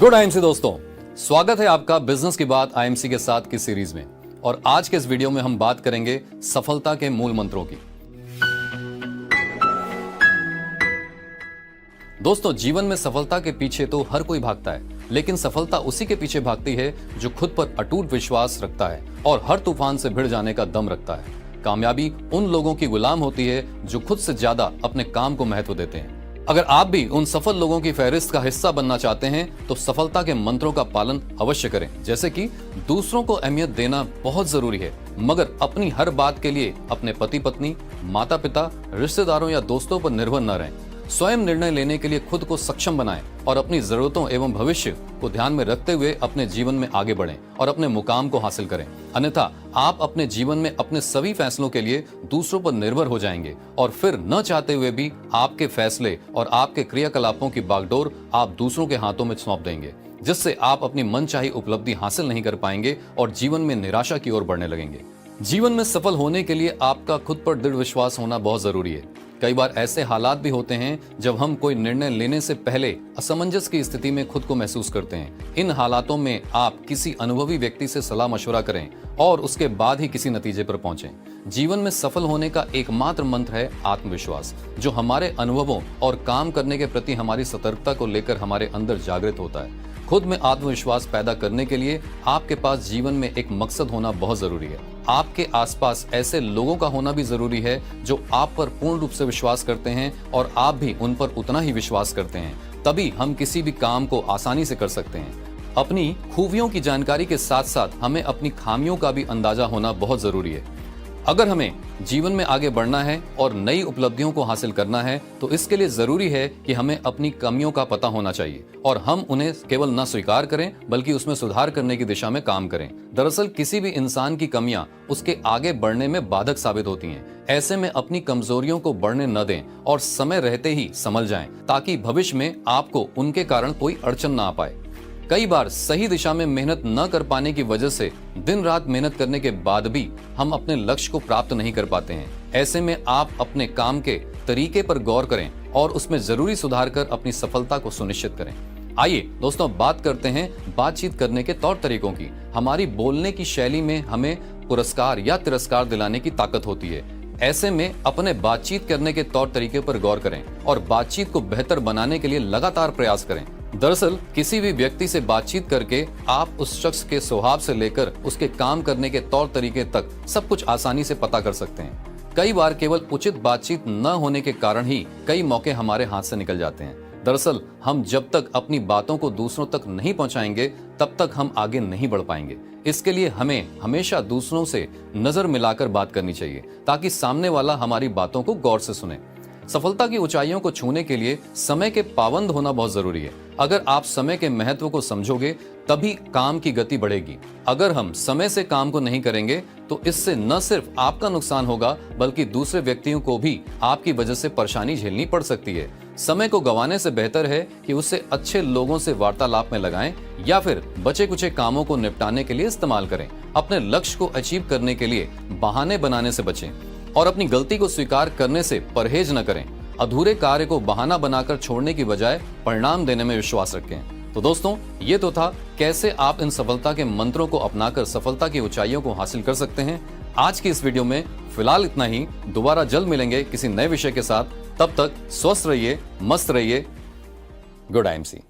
Good IMC दोस्तों, स्वागत है आपका बिजनेस की बात आईएमसी के साथ की सीरीज में। और आज के इस वीडियो में हम बात करेंगे सफलता के मूल मंत्रों की। दोस्तों, जीवन में सफलता के पीछे तो हर कोई भागता है, लेकिन सफलता उसी के पीछे भागती है जो खुद पर अटूट विश्वास रखता है और हर तूफान से भिड़ जाने का दम रखता है। कामयाबी उन लोगों की गुलाम होती है जो खुद से ज्यादा अपने काम को महत्व देते हैं। अगर आप भी उन सफल लोगों की फहरिस्त का हिस्सा बनना चाहते हैं तो सफलता के मंत्रों का पालन अवश्य करें। जैसे कि दूसरों को अहमियत देना बहुत जरूरी है, मगर अपनी हर बात के लिए अपने पति पत्नी, माता पिता, रिश्तेदारों या दोस्तों पर निर्भर न रहें। स्वयं निर्णय लेने के लिए खुद को सक्षम बनाएं और अपनी जरूरतों एवं भविष्य को ध्यान में रखते हुए अपने जीवन में आगे बढ़ें और अपने मुकाम को हासिल करें। अन्यथा आप अपने जीवन में अपने सभी फैसलों के लिए दूसरों पर निर्भर हो जाएंगे और फिर न चाहते हुए भी आपके फैसले और आपके क्रियाकलापों की बागडोर आप दूसरों के हाथों में सौंप देंगे, जिससे आप अपनी मनचाही उपलब्धि हासिल नहीं कर पाएंगे और जीवन में निराशा की ओर बढ़ने लगेंगे। जीवन में सफल होने के लिए आपका खुद पर दृढ़ विश्वास होना बहुत जरूरी है। कई बार ऐसे हालात भी होते हैं जब हम कोई निर्णय लेने से पहले असमंजस की स्थिति में खुद को महसूस करते हैं। इन हालातों में आप किसी अनुभवी व्यक्ति से सलाह मशवरा करें और उसके बाद ही किसी नतीजे पर पहुंचें। जीवन में सफल होने का एकमात्र मंत्र है आत्मविश्वास, जो हमारे अनुभवों और काम करने के प्रति हमारी सतर्कता को लेकर हमारे अंदर जागृत होता है। खुद में आत्मविश्वास पैदा करने के लिए आपके पास जीवन में एक मकसद होना बहुत जरूरी है। आपके आसपास ऐसे लोगों का होना भी जरूरी है जो आप पर पूर्ण रूप से विश्वास करते हैं और आप भी उन पर उतना ही विश्वास करते हैं। तभी हम किसी भी काम को आसानी से कर सकते हैं। अपनी खूबियों की जानकारी के साथ साथ हमें अपनी खामियों का भी अंदाजा होना बहुत जरूरी है। अगर हमें जीवन में आगे बढ़ना है और नई उपलब्धियों को हासिल करना है तो इसके लिए जरूरी है कि हमें अपनी कमियों का पता होना चाहिए और हम उन्हें केवल न स्वीकार करें बल्कि उसमें सुधार करने की दिशा में काम करें। दरअसल किसी भी इंसान की कमियां उसके आगे बढ़ने में बाधक साबित होती हैं। ऐसे में अपनी कमजोरियों को बढ़ने न दें और समय रहते ही संभल जाएं, ताकि भविष्य में आपको उनके कारण कोई अड़चन न आ पाए। कई बार सही दिशा में मेहनत न कर पाने की वजह से दिन रात मेहनत करने के बाद भी हम अपने लक्ष्य को प्राप्त नहीं कर पाते हैं। ऐसे में आप अपने काम के तरीके पर गौर करें और उसमें जरूरी सुधार कर अपनी सफलता को सुनिश्चित करें। आइए दोस्तों, बात करते हैं बातचीत करने के तौर तरीकों की। हमारी बोलने की शैली में हमें पुरस्कार या तिरस्कार दिलाने की ताकत होती है। ऐसे में अपने बातचीत करने के तौर तरीके पर गौर करें और बातचीत को बेहतर बनाने के लिए लगातार प्रयास करें। दरअसल किसी भी व्यक्ति से बातचीत करके आप उस शख्स के स्वभाव से लेकर उसके काम करने के तौर तरीके तक सब कुछ आसानी से पता कर सकते हैं। कई बार केवल उचित बातचीत न होने के कारण ही कई मौके हमारे हाथ से निकल जाते हैं। दरअसल हम जब तक अपनी बातों को दूसरों तक नहीं पहुंचाएंगे तब तक हम आगे नहीं बढ़ पाएंगे। इसके लिए हमें हमेशा दूसरों से नजर मिलाकर बात करनी चाहिए ताकि सामने वाला हमारी बातों को गौर से सुने। सफलता की ऊंचाइयों को छूने के लिए समय के पाबंद होना बहुत जरूरी है। अगर आप समय के महत्व को समझोगे तभी काम की गति बढ़ेगी। अगर हम समय से काम को नहीं करेंगे तो इससे न सिर्फ आपका नुकसान होगा बल्कि दूसरे व्यक्तियों को भी आपकी वजह से परेशानी झेलनी पड़ सकती है। समय को गंवाने से बेहतर है कि उसे अच्छे लोगों से वार्तालाप में लगाएं या फिर बचे कुचे कामों को निपटाने के लिए इस्तेमाल करें। अपने लक्ष्य को अचीव करने के लिए बहाने बनाने से बचें और अपनी गलती को स्वीकार करने से परहेज न करें। अधूरे कार्य को बहाना बनाकर छोड़ने की बजाय परिणाम देने में विश्वास रखें। तो दोस्तों, ये तो था कैसे आप इन सफलता के मंत्रों को अपनाकर सफलता की ऊंचाइयों को हासिल कर सकते हैं। आज की इस वीडियो में फिलहाल इतना ही। दोबारा जल्द मिलेंगे किसी नए विषय के साथ। तब तक स्वस्थ रहिए, मस्त रहिए। Good IMC.